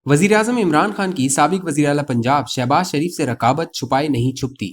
वजीर आजम इमरान खान की साबिक वजीर आला पंजाब शहबाज शरीफ से रकाबत छुपाए नहीं छुपती।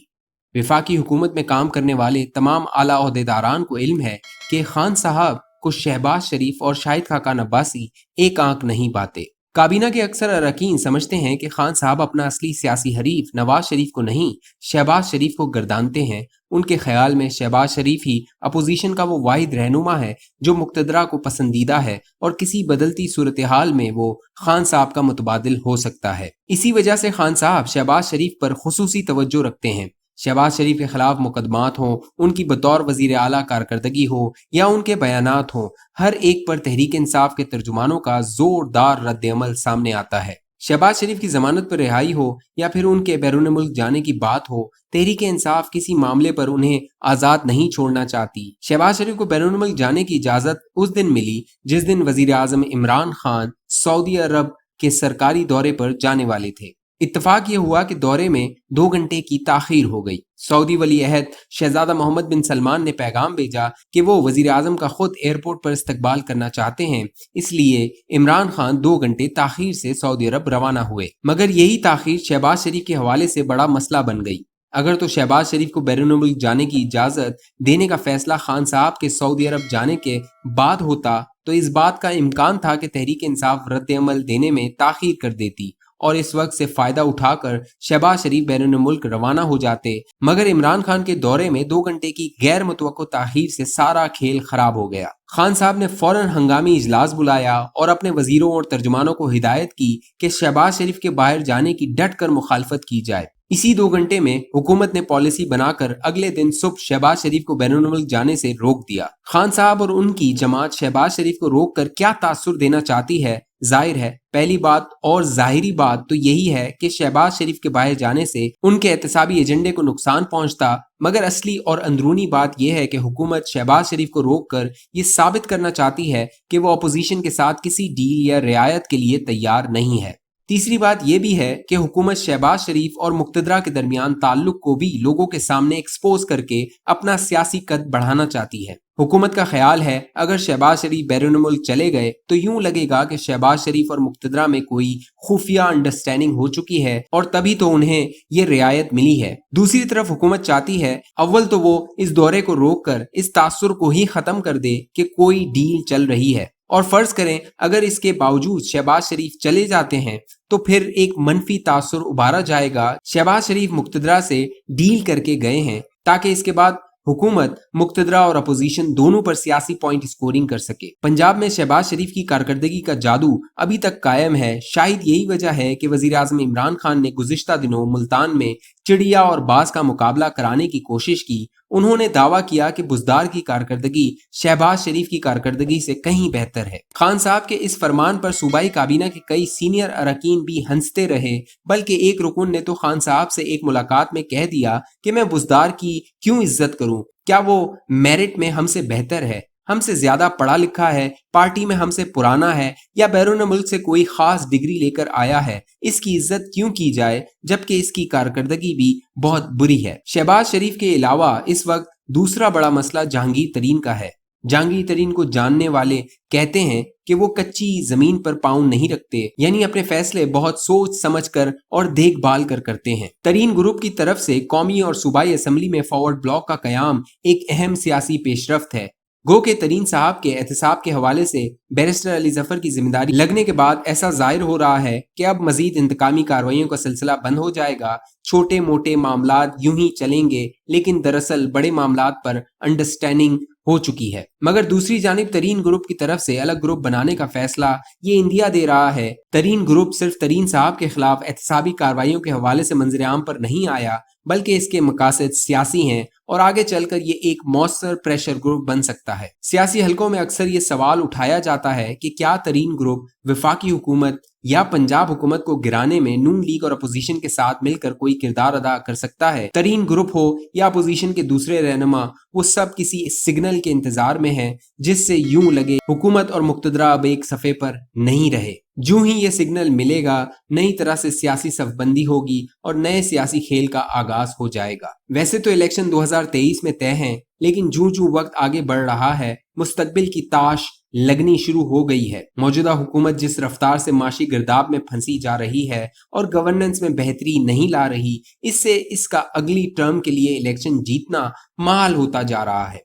विफाकी हुकूमत में काम करने वाले तमाम आला ओहदेदारान को इल्म है कि खान साहब को शहबाज शरीफ और शाहिद खाकान अब्बासी एक आंख नहीं पाते। काबीना के अक्सर अरकान समझते हैं कि खान साहब अपना असली सियासी हरीफ नवाज शरीफ को नहीं, शहबाज शरीफ को गर्दानते हैं। उनके ख्याल में शहबाज शरीफ ही अपोजिशन का वो वाहिद रहनुमा है जो मुक्तदरा को पसंदीदा है और किसी बदलती सूरत हाल में वो खान साहब का मुतबादिल हो सकता है। इसी वजह से खान साहब शहबाज शरीफ पर खुसूसी तवज्जो रखते हैं। शहबाज शरीफ के खिलाफ मुकदमात हों, उनकी बतौर वजीर आला कारकर्दगी हो या उनके बयानात हों, हर एक पर तहरीक इंसाफ के तर्जुमानों का जोरदार रद्द-ए-अमल सामने आता है। शहबाज शरीफ की जमानत पर रिहाई हो या फिर उनके बैरून मुल्क जाने की बात हो, तहरीक इंसाफ किसी मामले पर उन्हें आजाद नहीं छोड़ना चाहती। शहबाज शरीफ को बैरून मुल्क जाने की इजाजत उस दिन मिली जिस दिन वजीर आजम इमरान खान सऊदी अरब के सरकारी दौरे पर जाने वाले थे। इत्तफाक ये हुआ कि दौरे में 2 घंटे की ताखीर हो गई। सऊदी वली अहद शहजादा मोहम्मद बिन सलमान ने पैगाम भेजा कि वो वजीर आजम का खुद एयरपोर्ट पर इस्तकबाल करना चाहते हैं, इसलिए इमरान खान 2 घंटे ताखीर से सऊदी अरब रवाना हुए। मगर यही ताखीर शहबाज शरीफ के हवाले से बड़ा मसला बन गई। अगर तो शहबाज शरीफ को बैरून मुल्क जाने की इजाजत देने का फैसला खान साहब के सऊदी अरब जाने के बाद होता तो इस बात का इम्कान था कि तहरीक इंसाफ रद्द अमल देने में ताखीर कर देती और इस वक्त से फायदा उठाकर शहबाज शरीफ बैरून मुल्क रवाना हो जाते। मगर इमरान खान के दौरे में 2 घंटे की गैर मुतवक्को ताखीर से सारा खेल खराब हो गया। खान साहब ने फौरन हंगामी इजलास बुलाया और अपने वजीरों और तर्जुमानों को हिदायत की कि शहबाज शरीफ के बाहर जाने की डट कर मुखालफत की जाए। इसी 2 घंटे में हुकूमत ने पॉलिसी बनाकर अगले दिन सुबह शहबाज शरीफ को बैरून मुल्क जाने से रोक दिया। खान साहब और उनकी जमात शहबाज शरीफ को रोक कर क्या तासुर देना चाहती है, जाहिर है पहली बात और जाहिरी बात तो यही है कि शहबाज शरीफ के बाहर जाने से उनके एहतसाबी एजेंडे को नुकसान पहुंचता। मगर असली और अंदरूनी बात यह है कि हुकूमत शहबाज शरीफ को रोक कर ये साबित करना चाहती है कि वो अपोजिशन के साथ किसी डील या रियायत के लिए तैयार नहीं है। तीसरी बात यह भी है कि हुकूमत शहबाज शरीफ और मुक्तदरा के दरमियान ताल्लुक को भी लोगों के सामने एक्सपोज करके अपना सियासी कद बढ़ाना चाहती है। हुकूमत का ख्याल है अगर शहबाज शरीफ बैरून मुल्क चले गए तो यूं लगेगा कि शहबाज शरीफ और मुक्तदरा में कोई खुफिया अंडरस्टैंडिंग हो चुकी है और तभी तो उन्हें ये रियायत मिली है। दूसरी तरफ हुकूमत चाहती है अव्वल तो वो इस दौरे को रोक कर इस तासुर को ही खत्म कर दे कि कोई डील चल रही है, और फर्ज करें अगर इसके बावजूद शहबाज शरीफ चले जाते हैं तो फिर एक मनफी तासुर उभारा जाएगा शहबाज शरीफ मुक्तदरा से डील करके गए हैं ताकि इसके बाद हुकूमत मुक्तदरा और अपोजिशन दोनों पर सियासी पॉइंट स्कोरिंग कर सके। पंजाब में शहबाज शरीफ की कारकर्दगी का जादू अभी तक कायम है। शायद यही वजह है कि वजीर आजम इमरान खान ने गुज़िश्ता दिनों मुल्तान में चिड़िया और बाज का मुकाबला कराने की कोशिश की। उन्होंने दावा किया कि बुज़दार की कारकर्दगी शहबाज शरीफ की कारकर्दगी से कहीं बेहतर है। खान साहब के इस फरमान पर सूबाई काबीना के कई सीनियर अरकान भी हंसते रहे, बल्कि एक रुकन ने तो खान साहब से एक मुलाकात में कह दिया कि मैं बुज़दार की क्यों इज्जत करूं, क्या वो मेरिट में हमसे बेहतर है, हमसे ज्यादा पढ़ा लिखा है, पार्टी में हमसे पुराना है या बैरून मुल्क से कोई खास डिग्री लेकर आया है, इसकी इज्जत क्यों की जाए जबकि इसकी कारकर्दगी भी बहुत बुरी है। शहबाज शरीफ के अलावा इस वक्त दूसरा बड़ा मसला जहांगीर तरीन का है। जहांगीर तरीन को जानने वाले कहते हैं कि वो कच्ची जमीन पर पाँव नहीं रखते, यानी अपने फैसले बहुत सोच समझ कर और देखभाल कर करते हैं। तरीन ग्रुप की तरफ से कौमी और सूबाई असम्बली में फॉरवर्ड ब्लॉक का कयाम एक अहम सियासी पेशरफ्त है। गो के तरीन साहब के एहतसाब के हवाले से बैरिस्टर अली जफर की जिम्मेदारी लगने के बाद ऐसा जाहिर हो रहा है कि अब मजीद इंतकामी कार्रवाइयों का सिलसिला बंद हो जाएगा। छोटे मोटे मामलात यूं ही चलेंगे, लेकिन दरअसल बड़े मामलात पर अंडरस्टैंडिंग हो चुकी है। मगर दूसरी जानिब तरीन ग्रुप की तरफ से अलग ग्रुप बनाने का फैसला ये इंडिया दे रहा है। तरीन ग्रुप सिर्फ तरीन साहब के खिलाफ एहतसाबी कार्रवाइयों के हवाले से मंजर आम पर नहीं आया, बल्कि इसके मकासद सियासी हैं और आगे चलकर ये एक मौसर प्रेशर ग्रुप बन सकता है। सियासी हलकों में अक्सर ये सवाल उठाया जाता है कि क्या तरीन ग्रुप वफाकी हुकूमत या पंजाब हुकूमत को गिराने में नून लीग और अपोजिशन के साथ मिलकर कोई किरदार अदा कर सकता है। तरीन ग्रुप हो या अपोजिशन के दूसरे रहनुमा, वो सब किसी सिग्नल के इंतजार में हैं जिससे यूं लगे हुकूमत और मुक्तदरा अब एक सफ़े पर नहीं रहे। जूं ही ये सिग्नल मिलेगा नई तरह से सियासी सफबंदी होगी और नए सियासी खेल का आगाज हो जाएगा। वैसे तो इलेक्शन 2023 में तय हैं, लेकिन जूं जूं वक्त आगे बढ़ रहा है मुस्तकबिल की ताश लगनी शुरू हो गई है। मौजूदा हुकूमत जिस रफ्तार से माशी गिरदाब में फंसी जा रही है और गवर्नेंस में बेहतरी नहीं ला रही, इससे इसका अगली टर्म के लिए इलेक्शन जीतना महाल होता जा रहा है।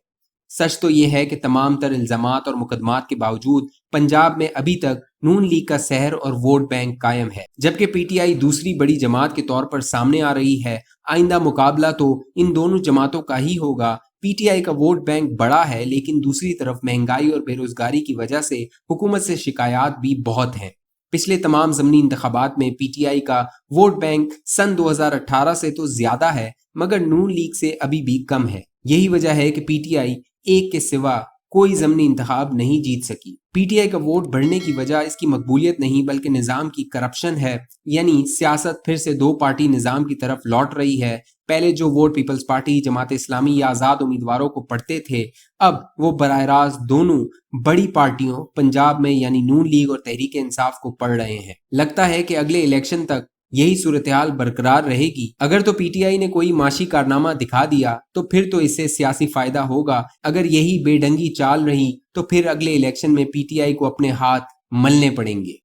सच तो ये है कि तमाम तर इल्जामात और मुकदमात के बावजूद पंजाब में अभी तक नून लीग का शहर और वोट बैंक कायम है, जबकि पीटीआई दूसरी बड़ी जमात के तौर पर सामने आ रही है। आइंदा मुकाबला तो इन दोनों जमातों का ही होगा। पीटीआई का वोट बैंक बड़ा है, लेकिन दूसरी तरफ महंगाई और बेरोजगारी की वजह से हुकूमत से शिकायत भी बहुत हैं। पिछले तमाम ज़मनी इंतखाबात में पीटीआई का वोट बैंक सन 2018 से तो ज्यादा है, मगर नून लीग से अभी भी कम है। यही वजह है कि पीटीआई एक के सिवा कोई ज़मनी इंतखाब नहीं जीत सकी। पीटीआई का वोट बढ़ने की वजह इसकी मकबूलियत नहीं बल्कि निज़ाम की करप्शन है, यानी सियासत फिर से दो पार्टी निज़ाम की तरफ लौट रही है। पहले जो vote peoples party, Jamaat Islami या आज़ाद उम्मीदवारों को पड़ते थे, अब वो बराह रास्त दोनों बड़ी पार्टियों पंजाब में यानी नून लीग और तहरीक इंसाफ को पड़ रहे हैं। लगता है कि अगले इलेक्शन तक यही सूरत-ए-हाल बरकरार रहेगी। अगर तो पीटीआई ने कोई माशी कारनामा दिखा दिया तो फिर तो इससे सियासी फायदा होगा। अगर यही बेढंगी चाल रही तो फिर अगले इलेक्शन में पीटीआई को अपने हाथ मलने पड़ेंगे।